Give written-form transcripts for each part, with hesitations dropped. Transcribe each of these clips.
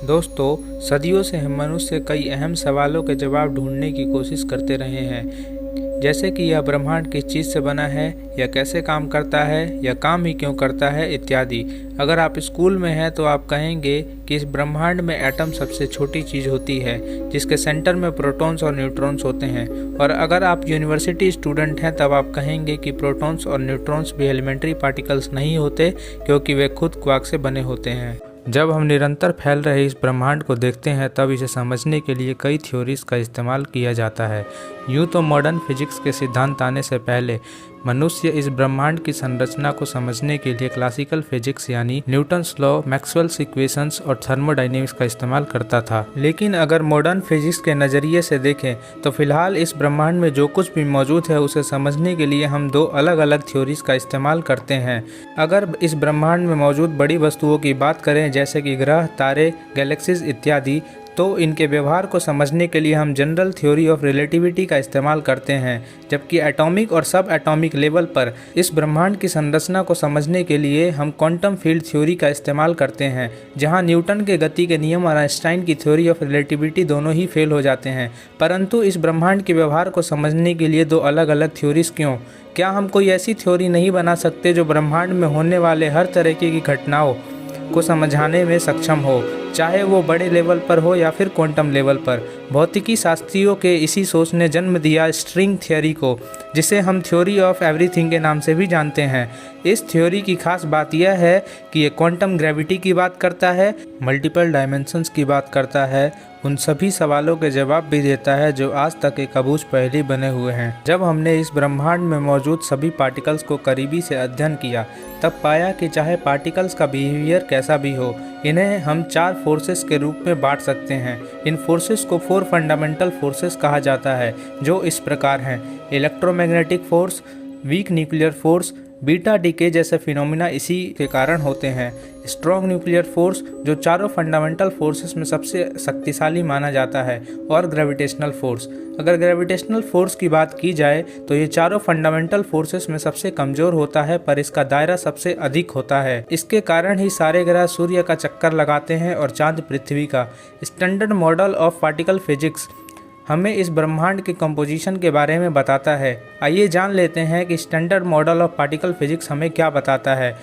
दोस्तों, सदियों से हम मनुष्य कई अहम सवालों के जवाब ढूंढने की कोशिश करते रहे हैं, जैसे कि यह ब्रह्मांड किस चीज़ से बना है, या कैसे काम करता है, या काम ही क्यों करता है, इत्यादि। अगर आप स्कूल में हैं तो आप कहेंगे कि इस ब्रह्मांड में एटम सबसे छोटी चीज़ होती है, जिसके सेंटर में प्रोटॉन्स और न्यूट्रॉन्स होते हैं। और अगर आप यूनिवर्सिटी स्टूडेंट हैं तब आप कहेंगे कि प्रोटॉन्स और न्यूट्रॉन्स भी एलिमेंट्री पार्टिकल्स नहीं होते, क्योंकि वे खुद क्वार्क से बने होते हैं। जब हम निरंतर फैल रहे इस ब्रह्मांड को देखते हैं तब इसे समझने के लिए कई थ्योरीज का इस्तेमाल किया जाता है। यूँ तो मॉडर्न फिजिक्स के सिद्धांत आने से पहले मनुष्य इस ब्रह्मांड की संरचना को समझने के लिए क्लासिकल फिजिक्स यानी न्यूटन्स लॉ, मैक्सवेल्स इक्वेशंस और थर्मोडायनेमिक्स का इस्तेमाल करता था। लेकिन अगर मॉडर्न फिजिक्स के नज़रिए से देखें तो फिलहाल इस ब्रह्मांड में जो कुछ भी मौजूद है उसे समझने के लिए हम दो अलग अलग थ्योरीज का इस्तेमाल करते हैं। अगर इस ब्रह्मांड में मौजूद बड़ी वस्तुओं की बात करें, जैसे कि ग्रह, तारे, गैलेक्सीज इत्यादि, तो इनके व्यवहार को समझने के लिए हम जनरल थ्योरी ऑफ रिलेटिविटी का इस्तेमाल करते हैं। जबकि एटॉमिक और सब एटॉमिक लेवल पर इस ब्रह्मांड की संरचना को समझने के लिए हम क्वांटम फील्ड थ्योरी का इस्तेमाल करते हैं, जहां न्यूटन के गति के नियम और आइंस्टाइन की थ्योरी ऑफ रिलेटिविटी दोनों ही फेल हो जाते हैं। परंतु इस ब्रह्मांड के व्यवहार को समझने के लिए दो अलग अलग थ्योरीज क्यों? क्या हम कोई ऐसी थ्योरी नहीं बना सकते जो ब्रह्मांड में होने वाले हर तरह की घटनाओं को समझाने में सक्षम हो, चाहे वो बड़े लेवल पर हो या फिर क्वांटम लेवल पर? भौतिकी शास्त्रियों के इसी सोच ने जन्म दिया स्ट्रिंग थ्योरी को, जिसे हम थ्योरी ऑफ एवरीथिंग के नाम से भी जानते हैं। इस थ्योरी की खास बात यह है कि ये क्वांटम ग्रेविटी की बात करता है, मल्टीपल डायमेंशंस की बात करता है, उन सभी सवालों के जवाब भी देता है जो आज तक एक अबूझ पहेली बने हुए हैं। जब हमने इस ब्रह्मांड में मौजूद सभी पार्टिकल्स को करीबी से अध्ययन किया, तब पाया कि चाहे पार्टिकल्स का बिहेवियर कैसा भी हो, इन्हें हम चार फोर्सेस के रूप में बांट सकते हैं। इन फोर्सेस को फोर फंडामेंटल फोर्सेस कहा जाता है, जो इस प्रकार हैं: electromagnetic force, weak nuclear force, beta decay जैसे फिनोमिना इसी के कारण होते हैं, स्ट्रॉन्ग न्यूक्लियर फोर्स जो चारों फंडामेंटल फोर्सेस में सबसे शक्तिशाली माना जाता है, और ग्रेविटेशनल फोर्स। अगर ग्रेविटेशनल फोर्स की बात की जाए तो ये चारों फंडामेंटल फोर्सेस में सबसे कमज़ोर होता है, पर इसका दायरा सबसे अधिक होता है। इसके कारण ही सारे ग्रह सूर्य का चक्कर लगाते हैं और चांद पृथ्वी का। Standard model of particle physics हमें इस ब्रह्मांड के कंपोजिशन के बारे में बताता है। आइए जान लेते हैं कि standard model of particle physics हमें क्या बताता है।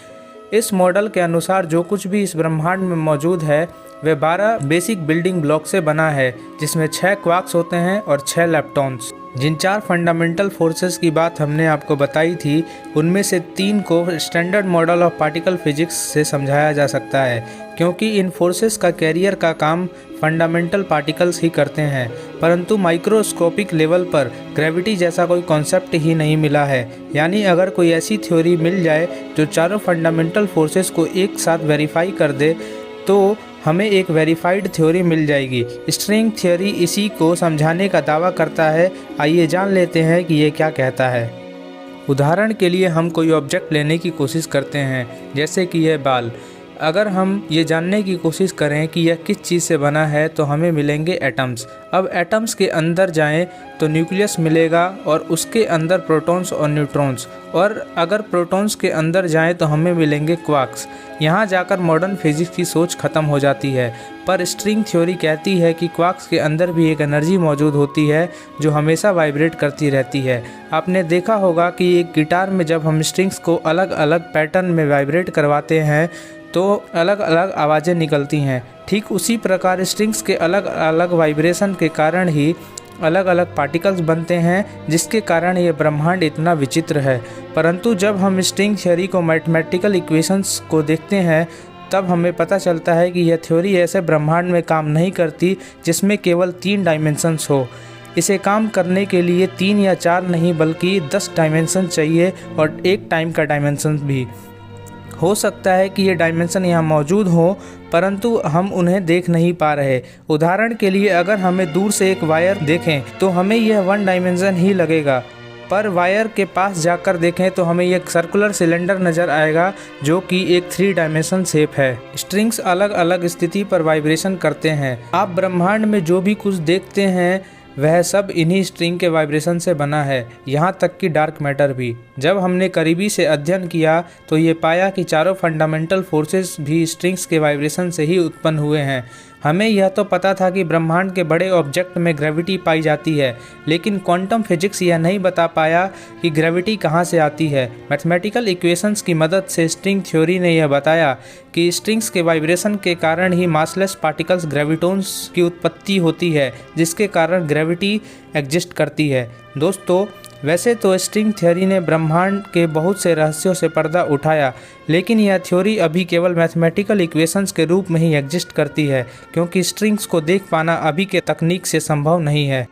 इस मॉडल के अनुसार जो कुछ भी इस ब्रह्मांड में मौजूद है वे 12 बेसिक बिल्डिंग ब्लॉक से बना है, जिसमें 6 क्वार्क्स होते हैं और 6 लेप्टॉन्स। जिन चार फंडामेंटल फोर्सेस की बात हमने आपको बताई थी, उनमें से 3 को standard model of particle physics से समझाया जा सकता है, क्योंकि इन फोर्सेस का कैरियर का काम फंडामेंटल पार्टिकल्स ही करते हैं। परंतु माइक्रोस्कोपिक लेवल पर ग्रेविटी जैसा कोई कॉन्सेप्ट ही नहीं मिला है। यानी अगर कोई ऐसी थ्योरी मिल जाए जो चारों फंडामेंटल फोर्सेस को एक साथ वेरीफाई कर दे, तो हमें एक वेरीफाइड थ्योरी मिल जाएगी। स्ट्रिंग थ्योरी इसी को समझाने का दावा करता है। आइए जान लेते हैं कि ये क्या कहता है। उदाहरण के लिए हम कोई ऑब्जेक्ट लेने की कोशिश करते हैं, जैसे कि यह बाल। अगर हम ये जानने की कोशिश करें कि यह किस चीज़ से बना है, तो हमें मिलेंगे एटम्स। अब एटम्स के अंदर जाएं तो न्यूक्लियस मिलेगा और उसके अंदर प्रोटॉन्स और न्यूट्रॉन्स, और अगर प्रोटॉन्स के अंदर जाएं तो हमें मिलेंगे क्वार्क्स। यहाँ जाकर मॉडर्न फिजिक्स की सोच खत्म हो जाती है। पर स्ट्रिंग थ्योरी कहती है कि क्वार्क्स के अंदर भी एक एनर्जी मौजूद होती है जो हमेशा वाइब्रेट करती रहती है। आपने देखा होगा कि एक गिटार में जब हम स्ट्रिंग्स को अलग अलग पैटर्न में वाइब्रेट करवाते हैं तो अलग अलग आवाज़ें निकलती हैं। ठीक उसी प्रकार स्ट्रिंग्स के अलग अलग वाइब्रेशन के कारण ही अलग अलग पार्टिकल्स बनते हैं, जिसके कारण ये ब्रह्मांड इतना विचित्र है। परंतु जब हम स्ट्रिंग थ्योरी को मैथमेटिकल इक्वेशंस को देखते हैं, तब हमें पता चलता है कि यह थ्योरी ऐसे ब्रह्मांड में काम नहीं करती जिसमें केवल 3 डायमेंशंस हो। इसे काम करने के लिए 3 या 4 नहीं बल्कि 10 डायमेंशन चाहिए, और एक टाइम का डायमेंशन भी। हो सकता है कि ये डायमेंशन यहाँ मौजूद हो, परंतु हम उन्हें देख नहीं पा रहे। उदाहरण के लिए अगर हमें दूर से एक वायर देखें तो हमें यह 1 डायमेंशन ही लगेगा, पर वायर के पास जाकर देखें तो हमें एक सर्कुलर सिलेंडर नज़र आएगा जो कि एक 3 डायमेंशन शेप है। स्ट्रिंग्स अलग अलग स्थिति पर वाइब्रेशन करते हैं। आप ब्रह्मांड में जो भी कुछ देखते हैं वह सब इन्हीं स्ट्रिंग के वाइब्रेशन से बना है, यहाँ तक कि डार्क मैटर भी। जब हमने करीबी से अध्ययन किया तो ये पाया कि चारों फंडामेंटल फोर्सेस भी स्ट्रिंग्स के वाइब्रेशन से ही उत्पन्न हुए हैं। हमें यह तो पता था कि ब्रह्मांड के बड़े ऑब्जेक्ट में ग्रेविटी पाई जाती है, लेकिन क्वांटम फिजिक्स यह नहीं बता पाया कि ग्रेविटी कहाँ से आती है। मैथमेटिकल इक्वेशंस की मदद से स्ट्रिंग थ्योरी ने यह बताया कि स्ट्रिंग्स के वाइब्रेशन के कारण ही मासलेस पार्टिकल्स ग्रेविटॉन्स की उत्पत्ति होती है, जिसके कारण ग्रेविटी एग्जिस्ट करती है। दोस्तों, वैसे तो स्ट्रिंग थ्योरी ने ब्रह्मांड के बहुत से रहस्यों से पर्दा उठाया, लेकिन यह थ्योरी अभी केवल मैथमेटिकल इक्वेशंस के रूप में ही एग्जिस्ट करती है, क्योंकि स्ट्रिंग्स को देख पाना अभी के तकनीक से संभव नहीं है।